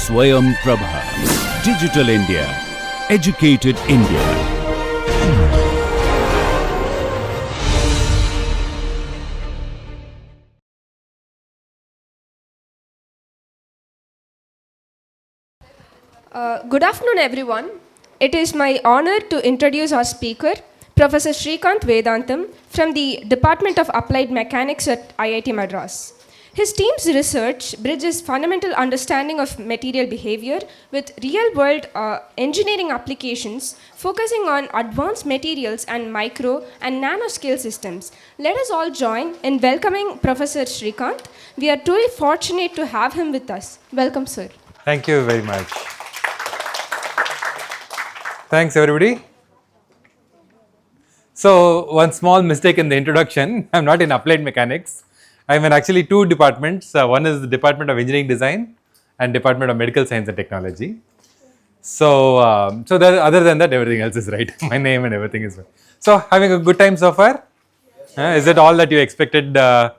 Swayam Prabha. Digital India. Educated India. Good afternoon, everyone. It is my honor to introduce our speaker, Professor Srikanth Vedantam from the Department of Applied Mechanics at IIT Madras. His team's research bridges fundamental understanding of material behavior with real-world engineering applications focusing on advanced materials and micro and nanoscale systems. Let us all join in welcoming Professor Srikanth. We are truly fortunate to have him with us. Welcome, sir. Thank you very much. Thanks, everybody. So, one small mistake in the introduction. I'm not in applied mechanics. I'm in actually two departments. One is the Department of Engineering Design and Department of Medical Science and Technology. So, other than that, everything else is right. My name and everything is right. So, having a good time so far? Yes. Is it all that you expected to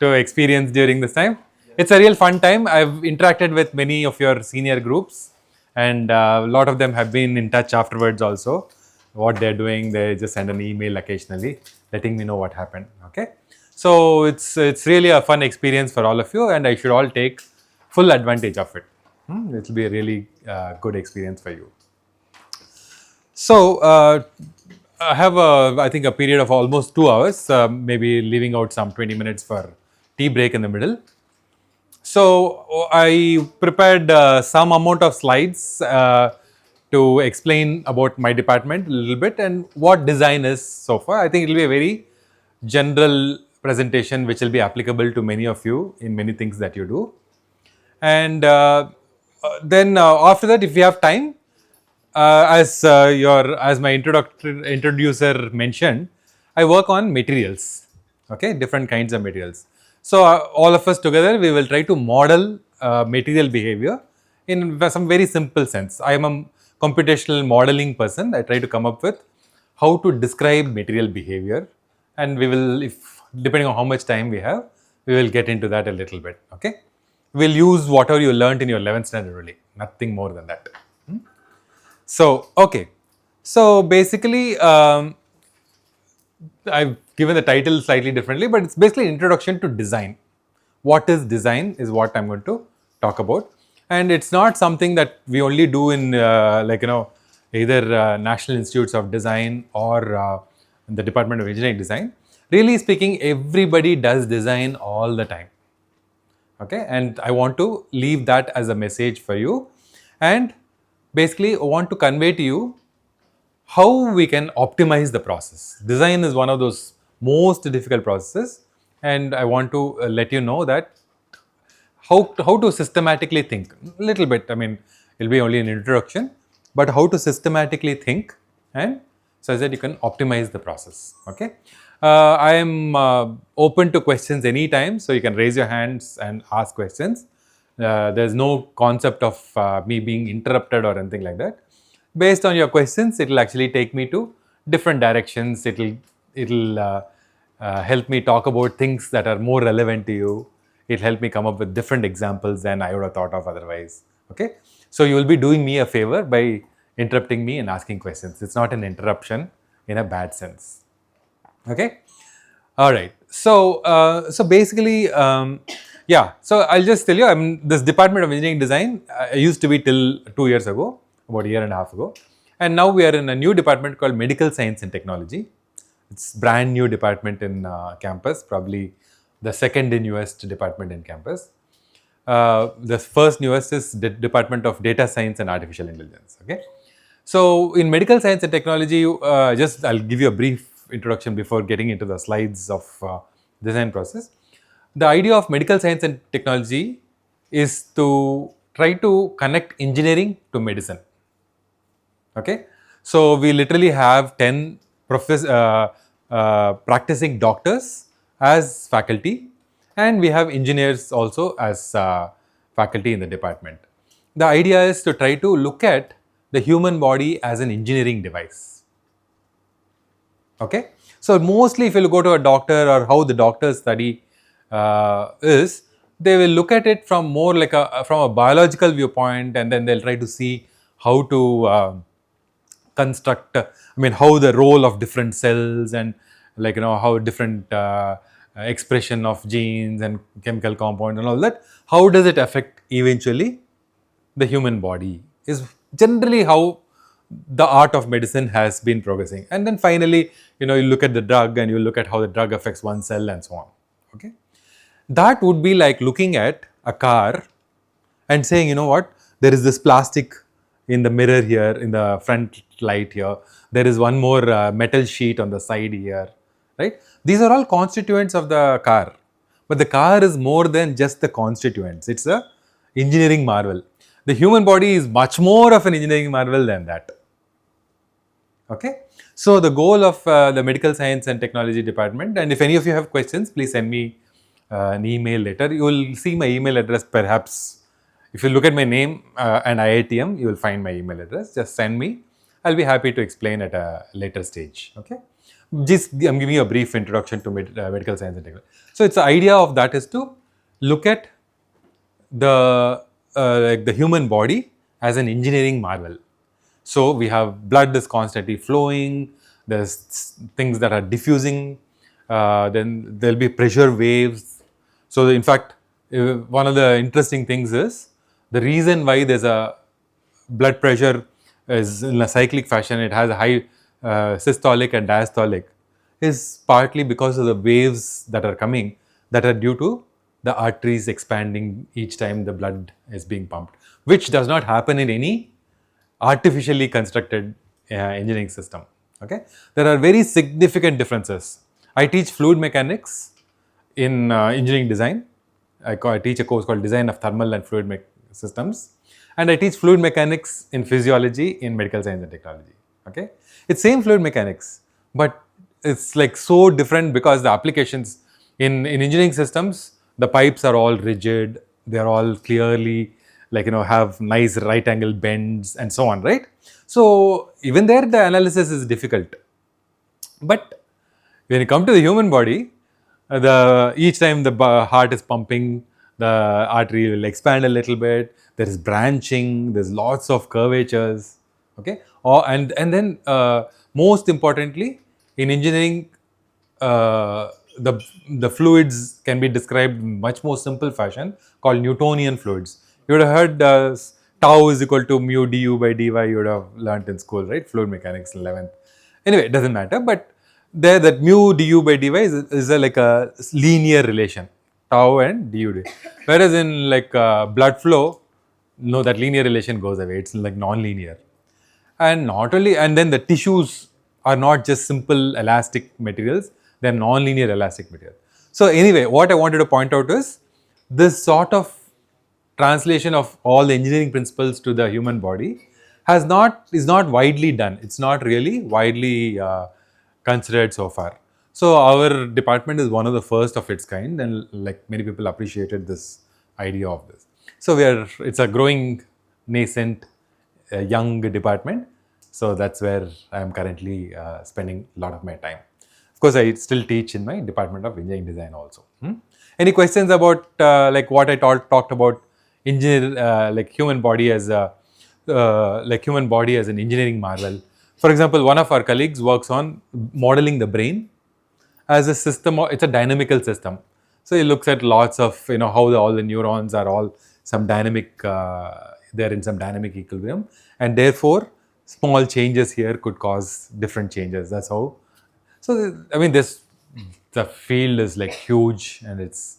experience during this time? It's a real fun time. I've interacted with many of your senior groups, and a lot of them have been in touch afterwards also. What they're doing, they just send an email occasionally letting me know what happened. Okay. So, it's really a fun experience for all of you, and I should all take full advantage of it. It will be a really good experience for you. So, I have I think a period of almost 2 hours, maybe leaving out some 20 minutes for tea break in the middle. So, I prepared some amount of slides to explain about my department a little bit and what design is so far. I think it will be a very general presentation which will be applicable to many of you in many things that you do. And then after that, if you have time, as my introducer mentioned, I work on materials, okay, different kinds of materials. So all of us together, we will try to model material behavior in some very simple sense. I am a computational modeling person. I try to come up with how to describe material behavior, and we will, if depending on how much time we have, we will get into that a little bit. Okay, we'll use whatever you learnt in your 11th standard only, nothing more than that. So, okay. So, basically, I've given the title slightly differently, but it's basically introduction to design. What is design is what I'm going to talk about. And it's not something that we only do in either National Institutes of Design or in the Department of Engineering Design. Really speaking, everybody does design all the time. Okay, and I want to leave that as a message for you, and basically I want to convey to you how we can optimize the process. Design is one of those most difficult processes, and I want to let you know that how to systematically think a little bit. I mean, it will be only an introduction, but how to systematically think, and so that you can optimize the process. Okay. I am open to questions anytime, so you can raise your hands and ask questions. There's no concept of me being interrupted or anything like that. Based on your questions, it will actually take me to different directions. It'll help me talk about things that are more relevant to you. It'll help me come up with different examples than I would have thought of otherwise. Okay, so you will be doing me a favor by interrupting me and asking questions. It's not an interruption in a bad sense. Okay, all right. So, so basically, yeah. So I'll just tell you, I'm this Department of Engineering Design. I used to be till 2 years ago, about a year and a half ago, and now we are in a new department called Medical Science and Technology. It's brand new department in campus, probably the second newest department in campus. The first newest is the Department of Data Science and Artificial Intelligence. Okay, so in Medical Science and Technology, I'll give you a brief introduction before getting into the slides of design process. The idea of medical science and technology is to try to connect engineering to medicine. Okay, so we literally have 10 practicing doctors as faculty, and we have engineers also as faculty in the department. The idea is to try to look at the human body as an engineering device. Okay, so mostly if you go to a doctor or how the doctors study is they will look at it from more like from a biological viewpoint, and then they'll try to see how to construct, how the role of different cells, and how different expression of genes and chemical compounds and all that, how does it affect eventually the human body, is generally how the art of medicine has been progressing. And then finally, you look at the drug, and you look at how the drug affects one cell and so on. Okay, that would be like looking at a car and saying, what, there is this plastic in the mirror here, in the front light here, there is one more metal sheet on the side here, right? These are all constituents of the car, but the car is more than just the constituents. It's a engineering marvel. The human body is much more of an engineering marvel than that. Okay, so the goal of the medical science and technology department, and if any of you have questions, please send me an email later. You will see my email address, perhaps if you look at my name and IITM, you will find my email address. Just send me. I'll be happy to explain at a later stage. Okay, just I'm giving you a brief introduction to medical science and technology. So it's the idea of that is to look at the the human body as an engineering marvel. So we have blood is constantly flowing, there's things that are diffusing, then there'll be pressure waves. So in fact, one of the interesting things is the reason why there's a blood pressure is in a cyclic fashion, it has a high systolic and diastolic, is partly because of the waves that are coming, that are due to the arteries expanding each time the blood is being pumped, which does not happen in any artificially constructed engineering system. Okay, there are very significant differences. I teach fluid mechanics in engineering design. I teach a course called Design of Thermal and Fluid Systems, and I teach fluid mechanics in physiology in medical science and technology. Okay, it's same fluid mechanics, but it's like so different because the applications in engineering systems, the pipes are all rigid, they are all clearly have nice right angle bends and so on, right? So even there the analysis is difficult. But when you come to the human body, each time the heart is pumping, the artery will expand a little bit, there is branching, there's lots of curvatures. Okay, and then most importantly in engineering, the fluids can be described in much more simple fashion called Newtonian fluids. You would have heard tau is equal to mu du by dy, you would have learnt in school, right? Fluid mechanics 11th. Anyway, it doesn't matter, but there that mu du by dy is like a linear relation, tau and du. Whereas in blood flow, no, that linear relation goes away, it's like non-linear. And not only, and then the tissues are not just simple elastic materials, they're non-linear elastic materials. So anyway, what I wanted to point out is this sort of translation of all the engineering principles to the human body is not widely done. It's not really widely considered so far. So our department is one of the first of its kind, and many people appreciated this idea of this. So it's a growing, nascent, young department. So that's where I am currently spending a lot of my time. Of course, I still teach in my Department of Engineering Design also. Any questions about what I talked about human body as a human body as an engineering marvel? For example, one of our colleagues works on modeling the brain as a system. It's a dynamical system. So he looks at lots of how all the neurons are all some dynamic. They're in some dynamic equilibrium, and therefore small changes here could cause different changes. That's how. So the field is huge, and it's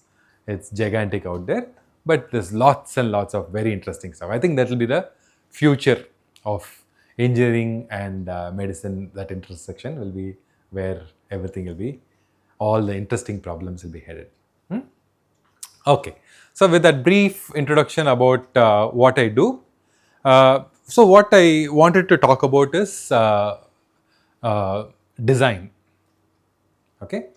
gigantic out there, but there's lots and lots of very interesting stuff. I think that will be the future of engineering and medicine. That intersection will be where everything will be, all the interesting problems will be headed. Okay, so with that brief introduction about what I do, so what I wanted to talk about is design. Okay,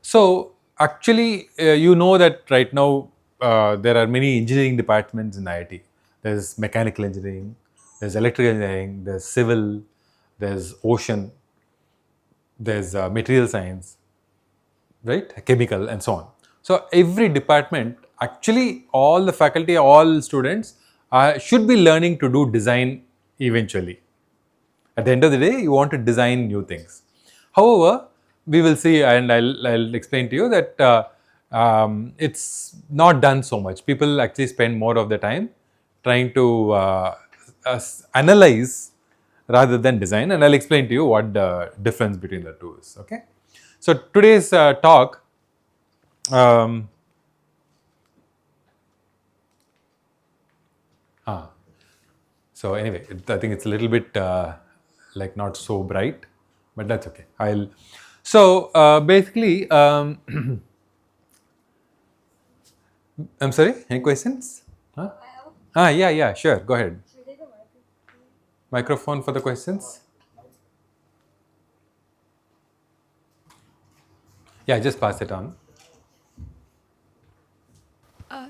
so actually that right now there are many engineering departments in IIT. There's mechanical engineering, there's electrical engineering, there's civil, there's ocean, there's material science, right, chemical and so on. So every department actually all the faculty, all students should be learning to do design eventually. At the end of the day, you want to design new things. However, we will see, and I'll explain to you that it's not done so much. People actually spend more of the time trying to analyze rather than design, and I'll explain to you what the difference between the two is. Okay. So today's talk. So anyway, I think it's a little bit like not so bright, but that's okay. So basically, I'm sorry, any questions? Huh? Yeah, sure, go ahead. Microphone for the questions? Yeah, just pass it on.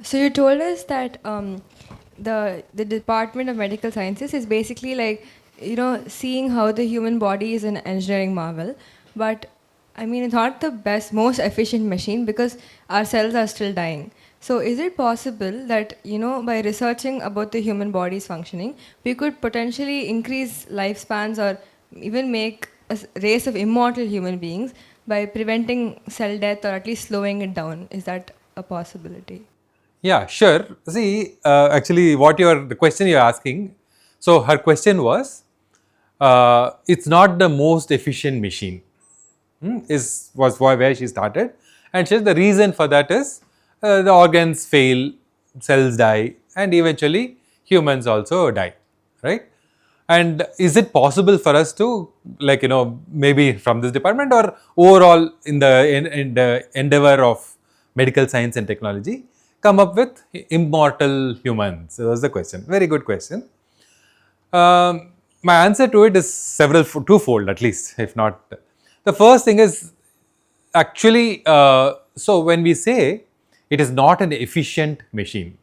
So you told us that the Department of Medical Sciences is basically like, seeing how the human body is an engineering marvel. But I mean, it's not the best, most efficient machine because our cells are still dying. So is it possible that, by researching about the human body's functioning, we could potentially increase lifespans or even make a race of immortal human beings by preventing cell death or at least slowing it down? Is that a possibility? Yeah, sure. See, actually, the question you're asking. So her question was, it's not the most efficient machine. Was where she started, and she said the reason for that is the organs fail, cells die, and eventually humans also die, right? And is it possible for us to, like, maybe from this department or overall in the endeavor of medical science and technology, come up with immortal humans? So that's the question. Very good question. My answer to it is twofold at least, if not. The first thing is actually, so when we say it is not an efficient machine,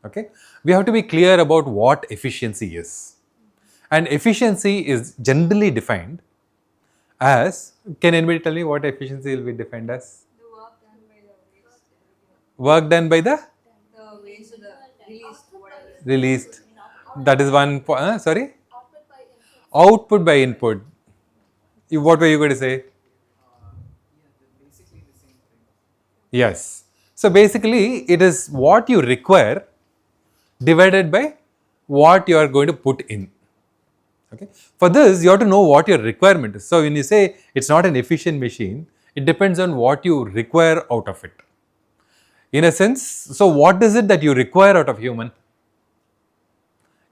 okay, we have to be clear about what efficiency is. And efficiency is generally defined as, can anybody tell me what efficiency will be defined as? The work done by the waste. Work done by the? The waste of the released, whatever. Released. That is one point. Sorry? Output by input. What were you going to say? Yes. So basically, it is what you require divided by what you are going to put in. Okay. For this, you have to know what your requirement is. So when you say it's not an efficient machine, it depends on what you require out of it. In a sense, so what is it that you require out of human?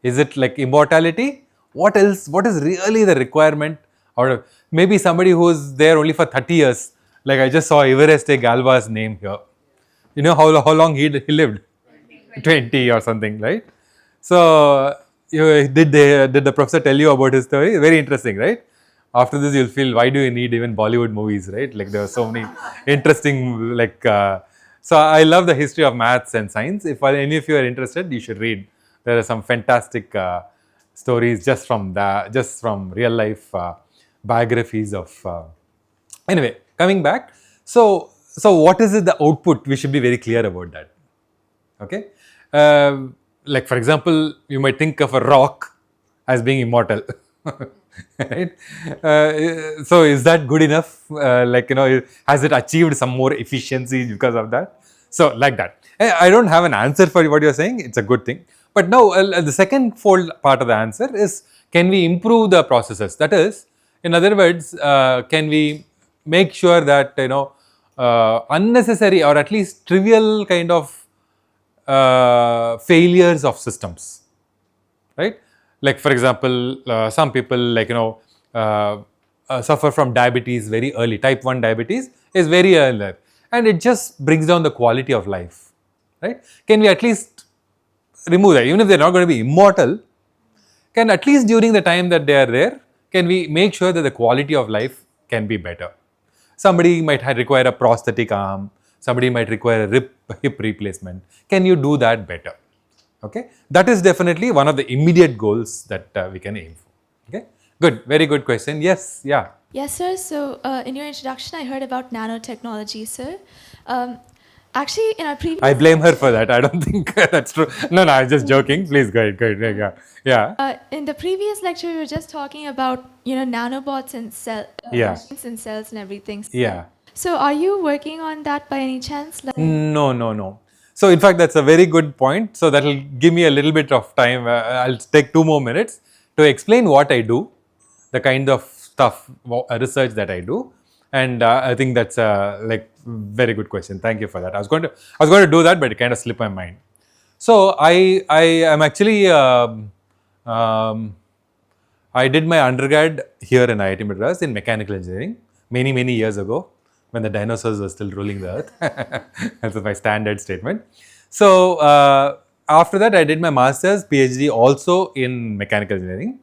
Is it like immortality? What else? What is really the requirement out of maybe somebody who is there only for 30 years? Like I just saw Evereste Galva's name here. You know how long he lived? 20 or something, right? So did the professor tell you about his story? Very interesting, right? After this, you'll feel, why do you need even Bollywood movies, right? Like there are so many interesting, so I love the history of maths and science. If any of you are interested, you should read. There are some fantastic stories just from real life biographies of. Anyway, coming back. So what is it? The output? We should be very clear about that. Okay. Like for example, you might think of a rock as being immortal. Right? So is that good enough? Has it achieved some more efficiency because of that? So like that. I don't have an answer for what you're saying. It's a good thing. But now the second fold part of the answer is, can we improve the processes? That is, in other words, can we make sure that unnecessary or at least trivial kind of failures of systems, right? Like for example, some people suffer from diabetes very early. Type 1 diabetes is very early, and it just brings down the quality of life, right? Can we at least remove that? Even if they're not going to be immortal, can at least during the time that they are there, can we make sure that the quality of life can be better? Somebody might require a prosthetic arm. Somebody might require a hip replacement. Can you do that better? Okay, that is definitely one of the immediate goals that we can aim for. Okay, good, very good question. Yes, Yes, sir. So in your introduction, I heard about nanotechnology, sir. Actually, in our previous I blame her for that. I don't think that's true. No, I'm just joking. Please go ahead. Yeah. in the previous lecture, we were just talking about nanobots and Yeah. machines and cells and everything. Yeah. So, are you working on that by any chance? No. So, in fact, that's a very good point. So, that will give me a little bit of time. I'll take 2 more minutes to explain what I do, the kind of stuff, research that I do. And I think that's a very good question. Thank you for that. I was going to do that, but it kind of slipped my mind. So, I am actually, I did my undergrad here in IIT Madras in mechanical engineering many years ago, when the dinosaurs were still ruling the earth. That's my standard statement. So, after that, I did my master's, PhD also in mechanical engineering,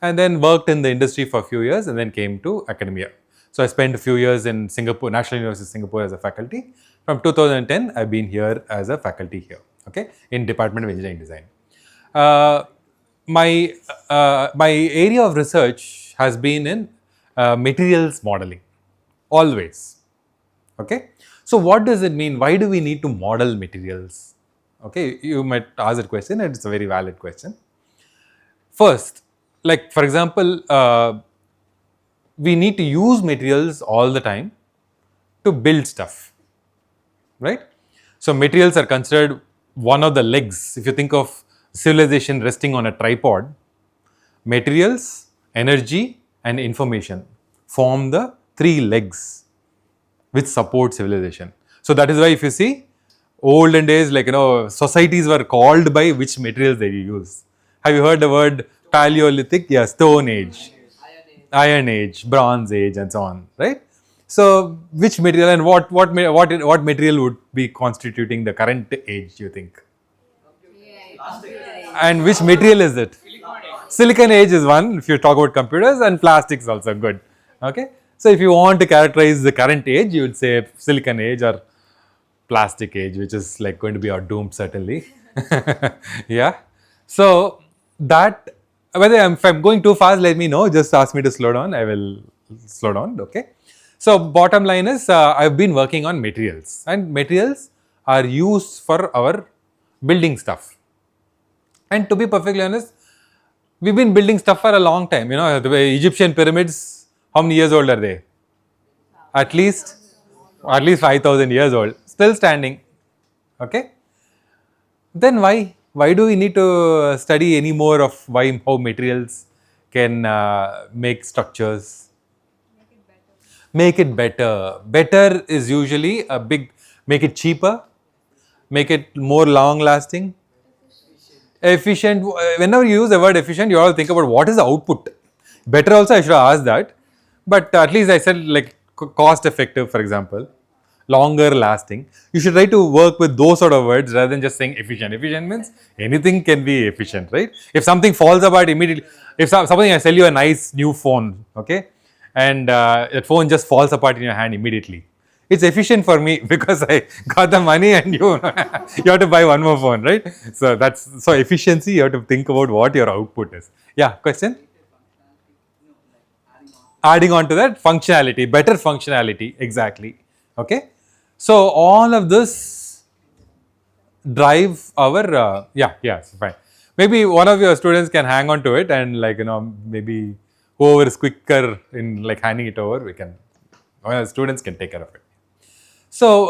and then worked in the industry for a few years and then came to academia. So, I spent a few years in Singapore, National University of Singapore as a faculty. From 2010, I've been here as a faculty here, okay, in Department of Engineering Design. My area of research has been in materials modeling, always. Okay, so what does it mean? Why do we need to model materials? Okay, you might ask that question, and it's a very valid question. First, like for example, we need to use materials all the time to build stuff, right? So materials are considered one of the legs. If you think of civilization resting on a tripod, materials, energy, and information form the 3 legs which support civilization. So that is why if you see, olden days, societies were called by which materials they use. Have you heard the word Paleolithic? Yeah, Stone Age, Iron Age, Bronze Age, and so on, right? So which material and what material would be constituting the current age, you think? And which material is it? Silicon age is one, if you talk about computers, and plastics also good. Okay, so if you want to characterize the current age, you would say silicon age or plastic age, which is like going to be our doom certainly. Yeah. So that, if I'm going too fast, let me know. Just ask me to slow down. I will slow down. Okay. So bottom line is, I've been working on materials, and materials are used for our building stuff. And to be perfectly honest, we've been building stuff for a long time. The Egyptian pyramids, how many years old are they? At least 5,000 years old, still standing. Okay. Then why do we need to study any more of how materials can make structures? Make it better. Better is usually make it cheaper, make it more long lasting, efficient. Whenever you use the word efficient, you all think about what is the output. Better also I should have asked that, but at least I said like cost effective, for example, longer lasting. You should try to work with those sort of words rather than just saying efficient. Efficient means anything can be efficient, right? If something falls apart immediately, if something, I sell you a nice new phone, okay, and that phone just falls apart in your hand immediately, it's efficient for me because I got the money and you have to buy one more phone, right? So efficiency, you have to think about what your output is. Yeah, question? Adding on to that, functionality, better functionality, exactly. Okay, so all of this drive our fine. Maybe one of your students can hang on to it, and maybe whoever is quicker in handing it over, one of the students can take care of it. So,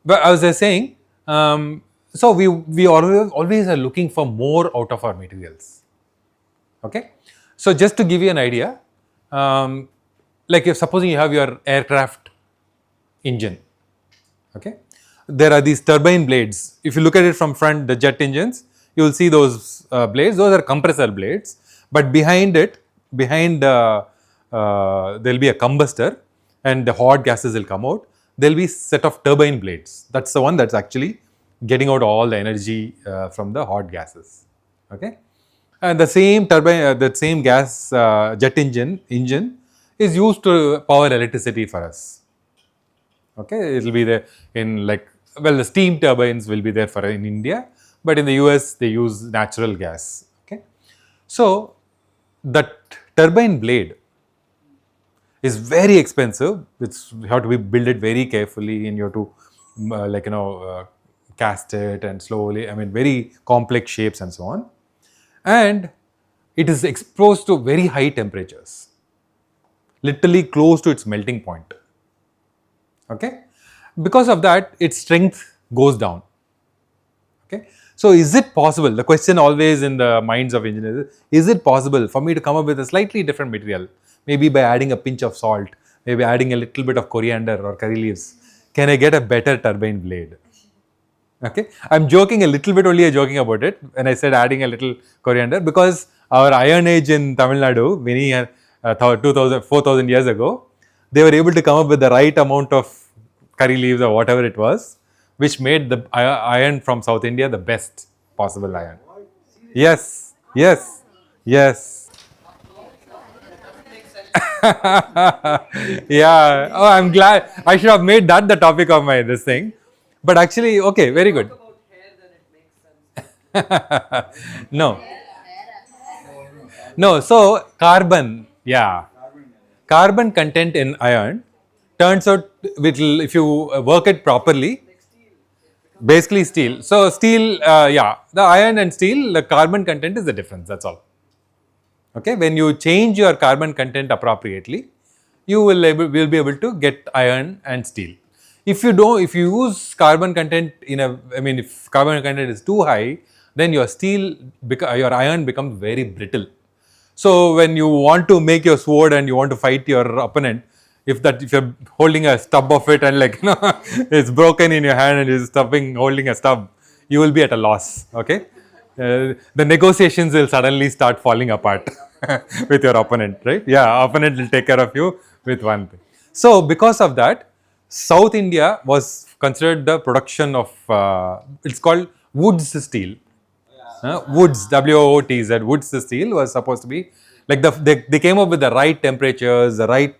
but I was just saying, so we always are looking for more out of our materials. Okay, so just to give you an idea, if supposing you have your aircraft engine, okay, there are these turbine blades. If you look at it from front, the jet engines, you will see those blades. Those are compressor blades, but behind there will be a combustor, and the hot gases will come out. There will be set of turbine blades. That's the one that's actually getting out all the energy from the hot gases. Okay, and the same turbine, that same gas jet engine is used to power electricity for us. Okay, it will be there in the steam turbines will be there in India, but in the US they use natural gas. Okay, so that turbine blade is very expensive. You have to build it very carefully, and you have to cast it and slowly. I mean, very complex shapes and so on. And it is exposed to very high temperatures, literally close to its melting point. Okay, because of that, its strength goes down. Okay, so is it possible? The question always in the minds of engineers is it possible for me to come up with a slightly different material, maybe by adding a pinch of salt, maybe adding a little bit of coriander or curry leaves? Can I get a better turbine blade? Okay, I'm joking a little bit, only joking about it when I said adding a little coriander, because our Iron Age in Tamil Nadu, many 2000, 4000 years ago, they were able to come up with the right amount of curry leaves or whatever it was, which made the iron from South India the best possible iron. Yes, yes, yes. Yeah. Oh, I'm glad. I should have made that the topic of my this thing. But actually, okay, very good. No. No, so carbon, yeah. Carbon content in iron turns out, if you work it properly, basically steel. So steel, the iron and steel, the carbon content is the difference, that's all. Okay, when you change your carbon content appropriately, you will be able to get iron and steel. If you use carbon content if carbon content is too high, then your your iron becomes very brittle. So when you want to make your sword and you want to fight your opponent, if you're holding a stub of it and it's broken in your hand and you're holding a stub, you will be at a loss. Okay, the negotiations will suddenly start falling apart with your opponent, right? Yeah, opponent will take care of you with one thing. So because of that, South India was considered the production of it's called Woods steel. Woods, WOOTZ, Woods steel was supposed to be like they came up with the right temperatures, the right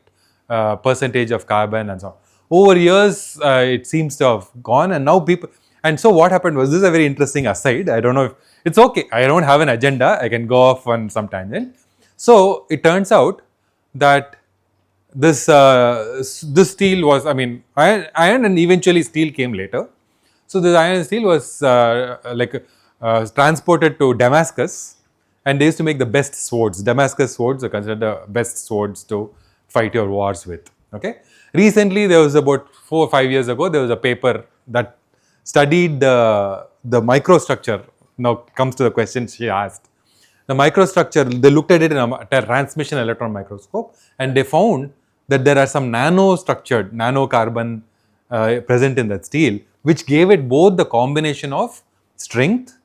percentage of carbon and so on. Over years, it seems to have gone, and now people. And so what happened was, this is a very interesting aside. I don't know if it's okay. I don't have an agenda. I can go off on some tangent. So it turns out that this steel was, iron and eventually steel came later. So this iron and steel was transported to Damascus, and they used to make the best swords. Damascus swords are considered the best swords to fight your wars with. Okay. Recently, there was about 4 or 5 years ago, there was a paper that studied the microstructure. Now comes to the question she asked. The microstructure, they looked at it in a transmission electron microscope, and they found that there are some nanostructured, nanocarbon present in that steel, which gave it both the combination of strength,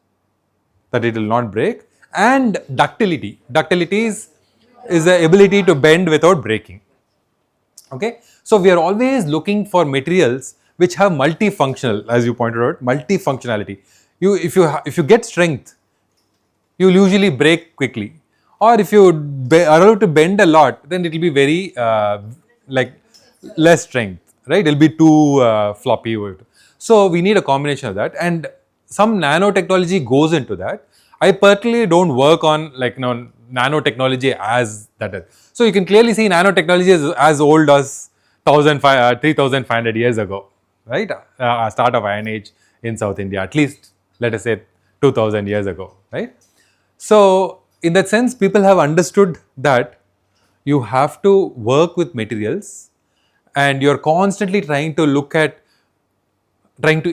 that it will not break, and ductility. Ductility is the ability to bend without breaking. Okay, so we are always looking for materials which have multifunctional, as you pointed out, multifunctionality. If you get strength, you will usually break quickly, or if you are allowed to bend a lot, then it will be very less strength, right? It will be too floppy. So we need a combination of that, and some nanotechnology goes into that. I personally don't work on nanotechnology as that is. So you can clearly see nanotechnology is as old as 3,500 years ago, right? Start of Iron Age in South India, at least let us say 2,000 years ago, right? So in that sense, people have understood that you have to work with materials, and you're constantly trying to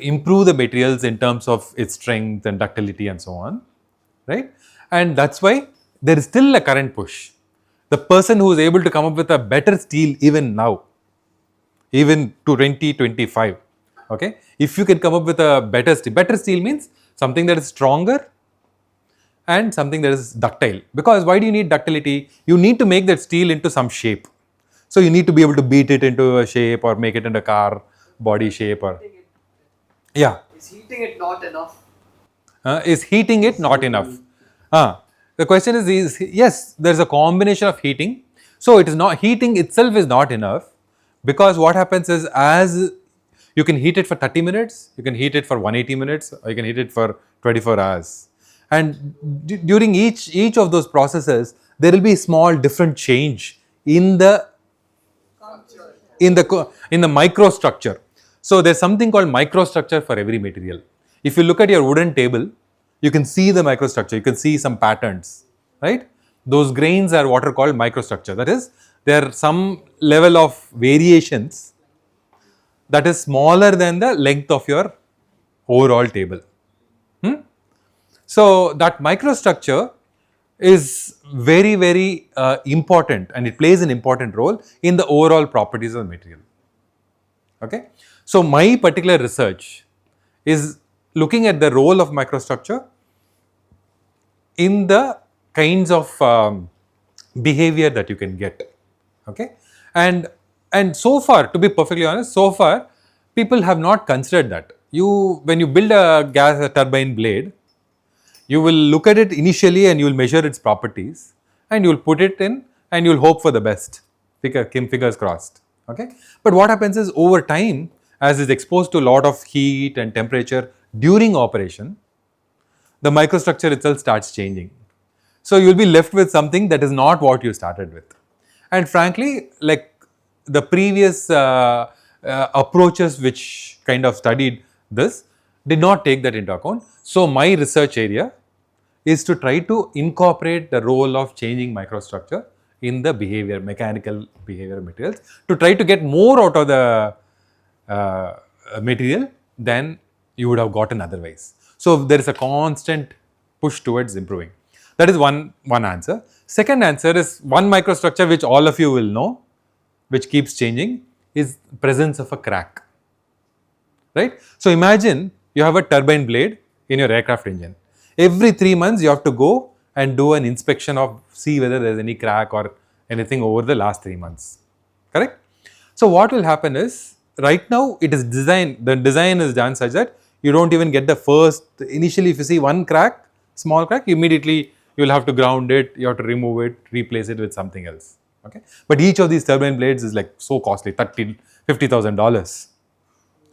improve the materials in terms of its strength and ductility and so on, right? And that's why there is still a current push. The person who is able to come up with a better steel even now, even to 2025, okay? If you can come up with a better steel means something that is stronger and something that is ductile. Because why do you need ductility? You need to make that steel into some shape. So you need to be able to beat it into a shape or make it into a car body shape or... Yeah. Is heating it not enough? Is heating it not enough? The question is yes, there is a combination of heating. So it is not, heating itself is not enough, because what happens is, as you can heat it for 30 minutes, you can heat it for 180 minutes, or you can heat it for 24 hours. And during each of those processes, there will be small different change in the in the microstructure. So there's something called microstructure for every material. If you look at your wooden table, you can see the microstructure, you can see some patterns, right? Those grains are what are called microstructure. That is, there are some level of variations that is smaller than the length of your overall table. So that microstructure is very, very important, and it plays an important role in the overall properties of the material. Okay. So my particular research is looking at the role of microstructure in the kinds of behavior that you can get. Okay. And so far, to be perfectly honest, so far people have not considered that. When you build a gas turbine blade, you will look at it initially and you will measure its properties and you will put it in and you will hope for the best. Fingers crossed. Okay. But what happens is, over time, as it's exposed to a lot of heat and temperature during operation, the microstructure itself starts changing. So you will be left with something that is not what you started with. And frankly, like the previous approaches which kind of studied this did not take that into account. So my research area is to try to incorporate the role of changing microstructure in the behavior, mechanical behavior of materials, to try to get more out of the material than you would have gotten otherwise. So there is a constant push towards improving. That is one answer. Second answer is, one microstructure which all of you will know, which keeps changing, is presence of a crack. Right? So imagine you have a turbine blade in your aircraft engine. Every 3 months you have to go and do an inspection of, see whether there is any crack or anything over the last 3 months. Correct? So what will happen is, right now it is designed, the design is done such that you don't even get the first, initially if you see one crack, small crack, immediately you will have to ground it, you have to remove it, replace it with something else. Okay? But each of these turbine blades is like so costly, $50,000.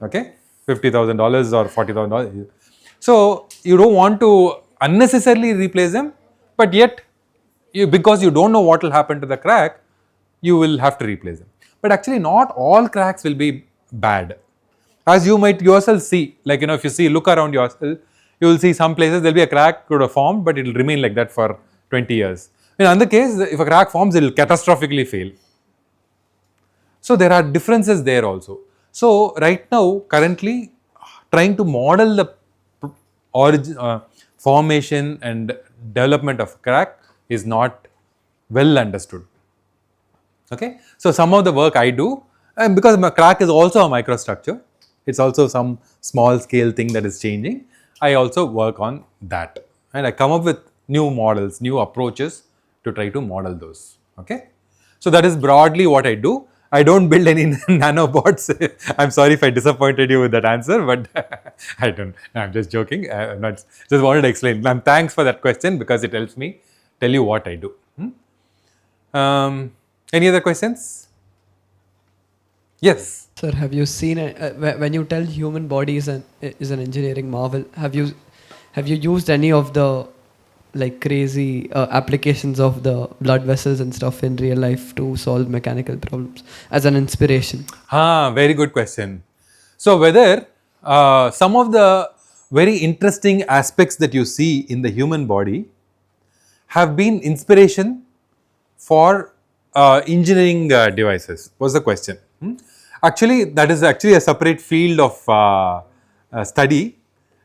Okay? $50,000 or $40,000. So you don't want to unnecessarily replace them, but yet because you don't know what will happen to the crack, you will have to replace them. But actually not all cracks will be bad. As you might yourself see, like if you look around yourself, you will see some places there will be a crack could have formed, but it will remain like that for 20 years. In another case, if a crack forms, it will catastrophically fail. So there are differences there also. So right now, currently, trying to model the formation and development of crack is not well understood. Okay. So some of the work I do, and because my crack is also a microstructure, it's also some small scale thing that is changing, I also work on that, and I come up with new models, new approaches to try to model those. Okay. So that is broadly what I do. I don't build any nanobots. I'm sorry if I disappointed you with that answer, but I don't. I'm just joking. I'm not, just wanted to explain. Thanks for that question, because it helps me tell you what I do. Any other questions? Yes. Sir, have you seen when you tell human body is an engineering marvel? Have you used any of the like crazy applications of the blood vessels and stuff in real life to solve mechanical problems as an inspiration? Very good question. So whether some of the very interesting aspects that you see in the human body have been inspiration for engineering devices, was the question. Actually, that is actually a separate field of study.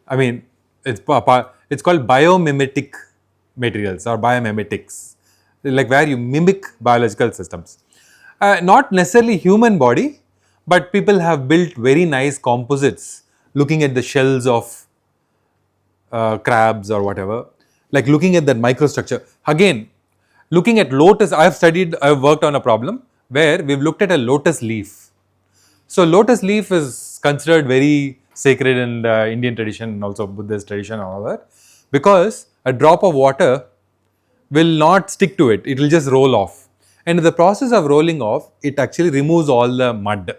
I mean, it's called biomimetic materials or biomimetics, like where you mimic biological systems. Not necessarily human body, but people have built very nice composites looking at the shells of crabs or whatever, like looking at that microstructure. Again, looking at lotus, I've worked on a problem where we've looked at a lotus leaf. So lotus leaf is considered very sacred in Indian tradition and also Buddhist tradition and all that, because a drop of water will not stick to it, it will just roll off. And in the process of rolling off, it actually removes all the mud.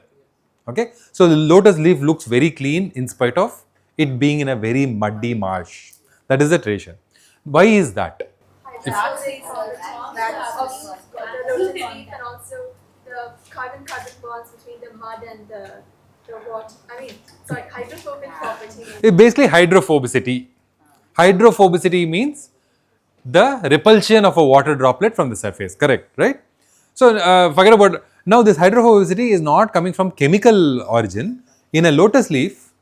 Okay. So the lotus leaf looks very clean in spite of it being in a very muddy marsh. That is the tradition. Why is that? carbon-carbon bonds between the mud and the water. I mean, sorry, hydrophobic property. It's basically hydrophobicity. Hydrophobicity means the repulsion of a water droplet from the surface, correct, right? So forget about, now this hydrophobicity is not coming from chemical origin. In a lotus leaf,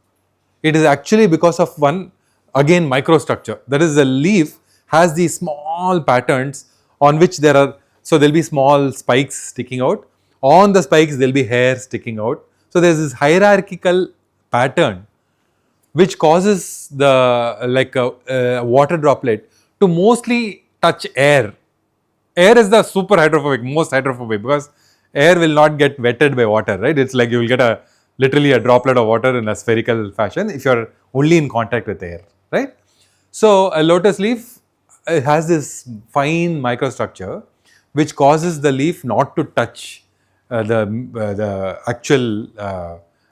it is actually because of one, again, microstructure. That is, the leaf has these small patterns on which there are, so there will be small spikes sticking out. On the spikes there will be hair sticking out. So there is this hierarchical pattern which causes the water droplet to mostly touch air. Air is the super hydrophobic, most hydrophobic, because air will not get wetted by water, right? It's like you will get literally a droplet of water in a spherical fashion if you are only in contact with air, right? So a lotus leaf has this fine microstructure which causes the leaf not to touch the actual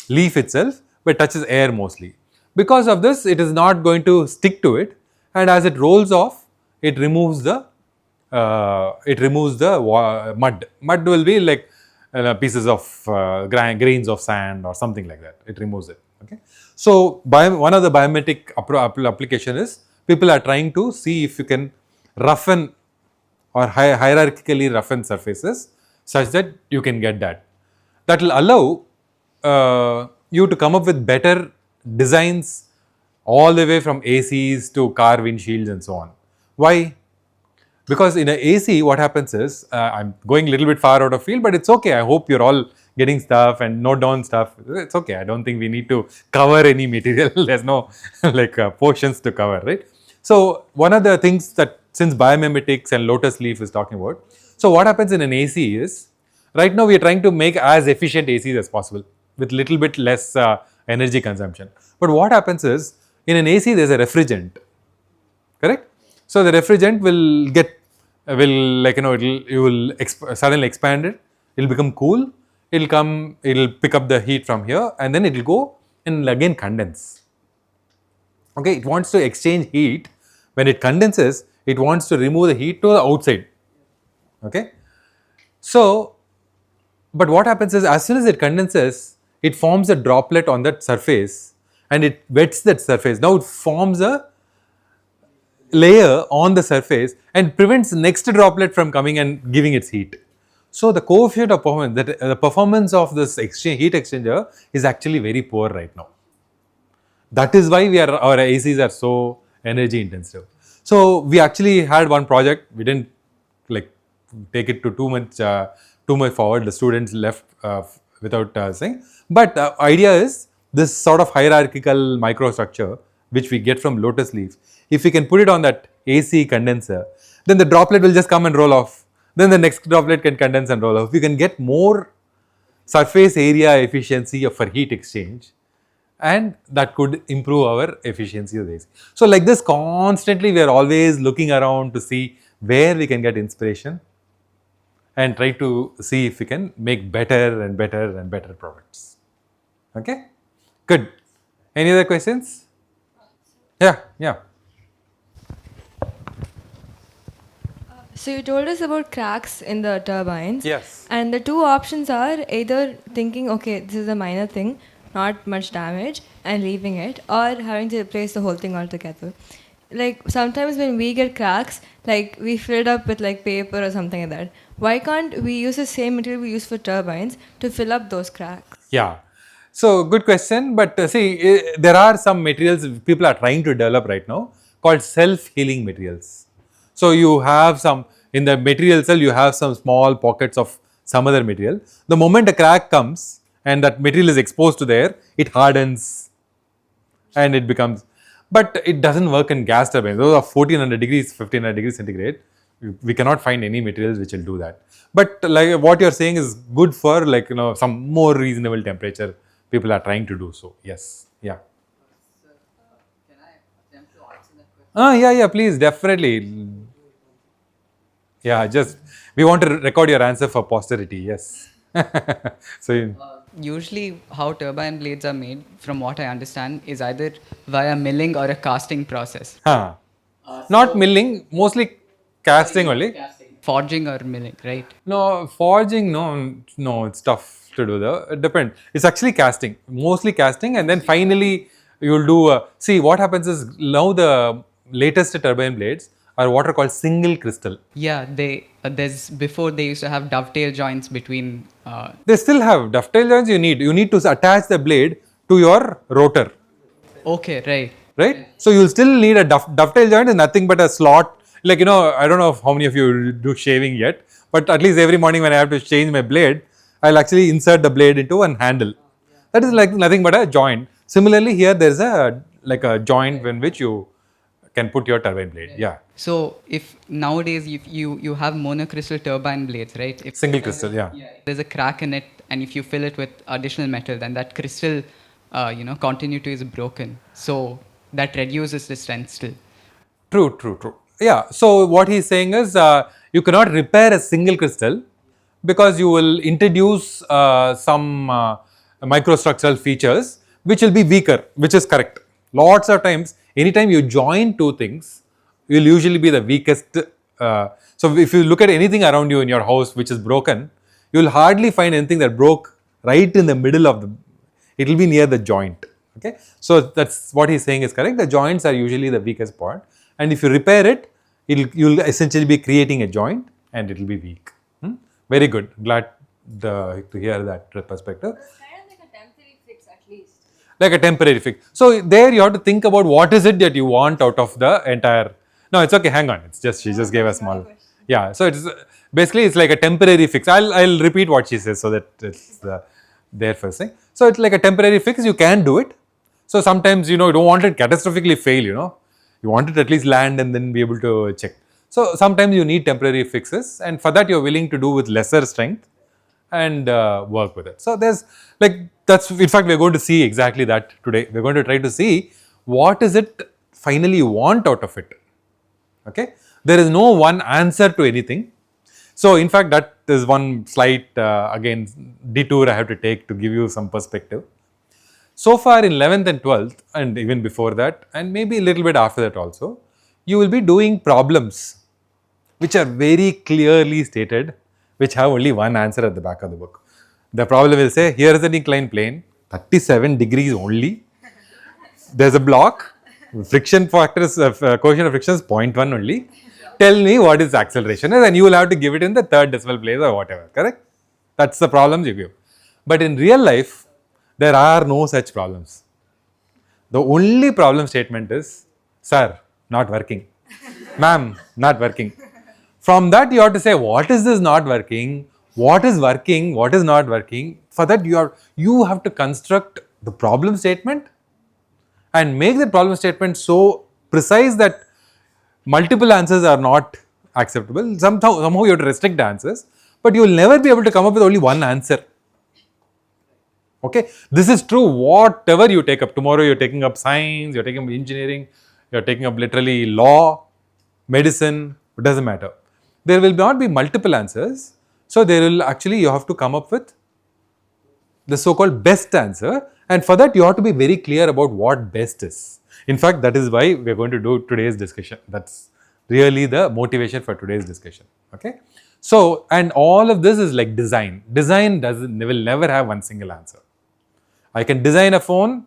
leaf itself, but touches air mostly. Because of this, it is not going to stick to it, and as it rolls off, it removes the mud. Mud will be like pieces of grains of sand or something like that. It removes it. Okay. So one of the biomimetic application is people are trying to see if you can roughen or hierarchically roughen surfaces such that you can get that. That will allow you to come up with better designs all the way from ACs to car windshields and so on. Why? Because in an AC, what happens is, I'm going a little bit far out of field, but it's okay. I hope you're all getting stuff and note down stuff. It's okay. I don't think we need to cover any material. There's no portions to cover, right? So one of the things that, since biomimetics and lotus leaf is talking about, so what happens in an AC is, right now we are trying to make as efficient ACs as possible with little bit less energy consumption. But what happens is, in an AC there's a refrigerant, correct? So the refrigerant will get, you will suddenly expand it, it will become cool, it will pick up the heat from here, and then it will go and again condense. Okay, it wants to exchange heat. When it condenses, it wants to remove the heat to the outside. Okay. So, but what happens is, as soon as it condenses, it forms a droplet on that surface and it wets that surface. Now it forms a layer on the surface and prevents the next droplet from coming and giving its heat. So the coefficient of performance, the performance of this heat exchanger is actually very poor right now. That is why our ACs are so energy intensive. So we actually had one project, we didn't take it to too much forward. The students left without saying. But the idea is, this sort of hierarchical microstructure which we get from lotus leaf, if we can put it on that AC condenser, then the droplet will just come and roll off. Then the next droplet can condense and roll off. We can get more surface area efficiency for heat exchange, and that could improve our efficiency of the AC. So like this, constantly we are always looking around to see where we can get inspiration and try to see if we can make better and better and better products. Okay, good. Any other questions? Yeah. So you told us about cracks in the turbines. Yes. And the two options are either thinking, okay, this is a minor thing, not much damage, and leaving it, or having to replace the whole thing altogether. Like sometimes when we get cracks, like we fill it up with like paper or something like that. Why can't we use the same material we use for turbines to fill up those cracks? Yeah. So good question, but see, there are some materials people are trying to develop right now called self-healing materials. So you have some, in the material cell you have some small pockets of some other material. The moment a crack comes and that material is exposed to the air, it hardens and it becomes, but it doesn't work in gas turbines. Those are 1400 degrees, 1500 degrees centigrade. We cannot find any materials which will do that. But like what you are saying is good for some more reasonable temperature. People are trying to do so. Yes. Yeah. Sir, can I attempt to answer that question? Yeah, please, definitely. Yeah, just we want to record your answer for posterity. Yes. So Usually how turbine blades are made, from what I understand, is either via milling or a casting process. not milling, mostly casting only. Casting. forging or milling, right? No, forging, no, it's tough to do. It depends. It's actually casting, mostly casting, and then finally you'll do. See, what happens is now the latest turbine blades are what are called single crystal. Yeah, there's before they used to have dovetail joints between. They still have dovetail joints. You need to attach the blade to your rotor, Okay, right. right? So you'll still need a dovetail joint is nothing but a slot. Like, I don't know how many of you do shaving yet, but at least every morning when I have to change my blade, I'll actually insert the blade into one handle. That is like nothing but a joint. Similarly, here there is a joint in which you can put your turbine blade. Yeah. So if nowadays if you have monocrystal turbine blades, right? If Single crystal, yeah. there's a crack in it, and if you fill it with additional metal, then that crystal, continuity is broken. So that reduces the strength still. True. Yeah. So what he's saying is you cannot repair a single crystal because you will introduce some microstructural features which will be weaker, which is correct. Lots of times, anytime you join two things, you will usually be the weakest. So if you look at anything around you in your house which is broken, you will hardly find anything that broke right in the middle of the. It will be near the joint. Okay. So that's what he's saying is correct. The joints are usually the weakest part, and if you repair it, you'll essentially be creating a joint, and it will be weak. Very good. Glad to hear that perspective. Like a temporary fix. So there you have to think about what is it that you want out of the entire. No, it's okay. Hang on. It's just she just gave a small. Yeah. So it's basically it's like a temporary fix. I'll repeat what she says so that it's there first thing. So it's like a temporary fix. You can do it. So sometimes you don't want it catastrophically fail. You want it at least land and then be able to check. So sometimes you need temporary fixes, and for that you're willing to do with lesser strength and work with it. So that's in fact we're going to see exactly that today. We're going to try to see what is it finally you want out of it. Okay, there is no one answer to anything. So in fact that is one slight again detour I have to take to give you some perspective. So far in 11th and 12th and even before that and maybe a little bit after that also, you will be doing problems which are very clearly stated, which have only one answer at the back of the book. The problem will say, here is an inclined plane, 37 degrees only. There's a block, friction factor is, coefficient of friction is 0.1 only. Tell me what is acceleration is, and you will have to give it in the third decimal place or whatever, correct? That's the problems you give. But in real life, there are no such problems. The only problem statement is, sir, not working. Ma'am, not working. From that you have to say, what is this not working? What is working? What is not working? For that you have to construct the problem statement and make the problem statement so precise that multiple answers are not acceptable. Somehow you have to restrict the answers, but you will never be able to come up with only one answer. Okay, this is true whatever you take up. Tomorrow you're taking up science, you're taking up engineering, you're taking up literally law, medicine, it doesn't matter. There will not be multiple answers. So there will actually you have to come up with the so-called best answer, and for that you have to be very clear about what best is. In fact, that is why we are going to do today's discussion. That's really the motivation for today's discussion. Okay. So, and all of this is like design. Design will never have one single answer. I can design a phone,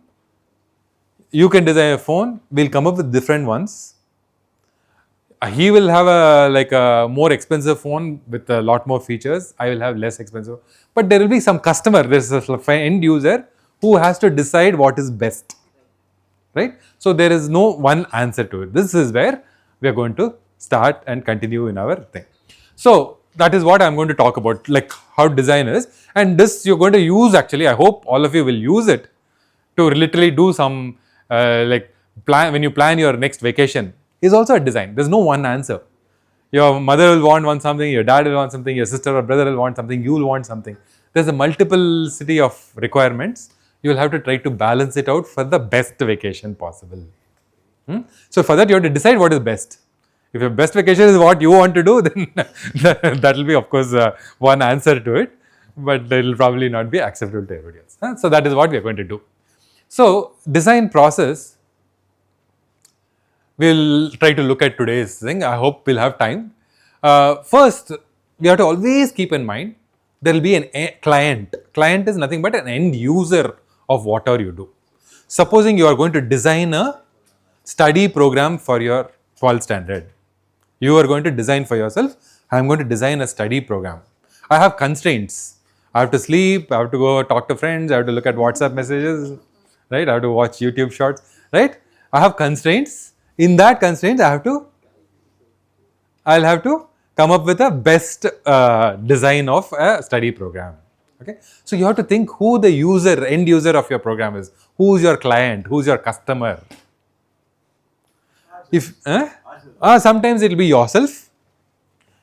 you can design a phone, we'll come up with different ones. He will have a more expensive phone with a lot more features. I will have less expensive. But there will be some customer, there's an end user who has to decide what is best. Right? So there is no one answer to it. This is where we are going to start and continue in our thing. So that is what I am going to talk about, like how design is. And this you're going to use actually, I hope all of you will use it to literally do some plan when you plan your next vacation. Is also a design. There's no one answer. Your mother will want something, your dad will want something, your sister or brother will want something, you will want something. There's a multiplicity of requirements. You will have to try to balance it out for the best vacation possible. So for that you have to decide what is best. If your best vacation is what you want to do, then that will be of course one answer to it, but it will probably not be acceptable to everybody else. So that is what we are going to do. So design process, we'll try to look at today's thing. I hope we'll have time. First, we have to always keep in mind there will be a client. Client is nothing but an end user of whatever you do. Supposing you are going to design a study program for your 12th standard. You are going to design for yourself. I am going to design a study program. I have constraints. I have to sleep. I have to go talk to friends. I have to look at WhatsApp messages. Right? I have to watch YouTube shorts. Right? I have constraints. In that constraints, I'll have to come up with a best design of a study program. Okay? So you have to think who the user, end user of your program is. Who is your client? Who is your customer? If sometimes it will be yourself,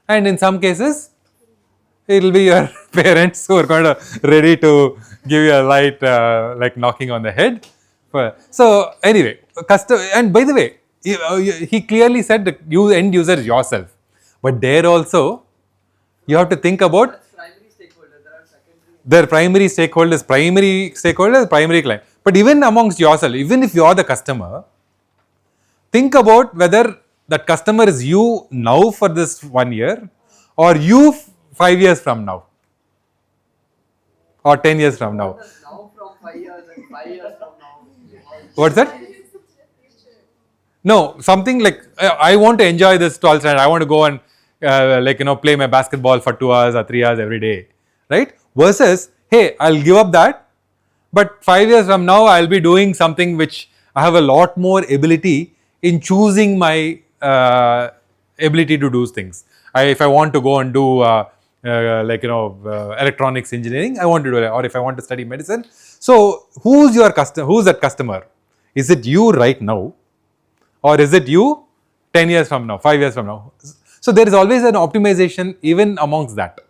and in some cases it will be your parents who are kind of ready to give you a light like knocking on the head. So anyway, and by the way, he clearly said that you end user yourself, but there also you have to think about their primary stakeholders, primary client. But even amongst yourself, even if you are the customer, think about whether that customer is you now for this 1 year or you 5 years from now or 10 years from now. Now from 5 years and 5 years from now. What's that? No, something like I want to enjoy this 12th standard. I want to go and play my basketball for 2 hours or 3 hours every day, right? Versus, hey, I'll give up that, but 5 years from now I'll be doing something which I have a lot more ability in choosing my ability to do things. If I want to go and do electronics engineering, I want to do it. Or if I want to study medicine. So who's your customer? Who's that customer? Is it you right now? Or is it you 10 years from now, 5 years from now? So there is always an optimization even amongst that.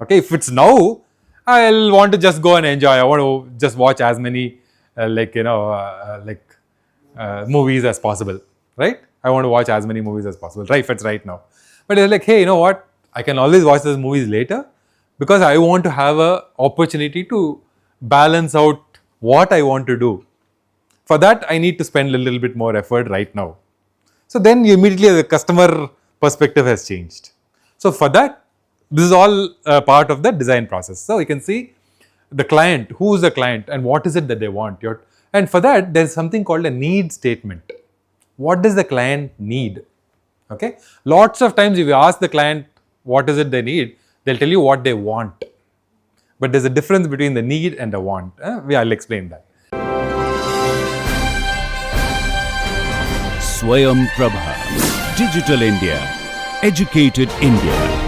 Okay, if it's now, I'll want to just go and enjoy. I want to just watch as many movies as possible, right? I want to watch as many movies as possible, right? If it's right now. But it's like, hey, you know what? I can always watch those movies later because I want to have an opportunity to balance out what I want to do. For that, I need to spend a little bit more effort right now. So then immediately the customer perspective has changed. So for that, this is all part of the design process. So you can see the client, who is the client and what is it that they want. And for that, there is something called a need statement. What does the client need? Okay. Lots of times if you ask the client what is it they need, they'll tell you what they want. But there's a difference between the need and the want. I'll explain that. Swayam Prabha, Digital India, Educated India.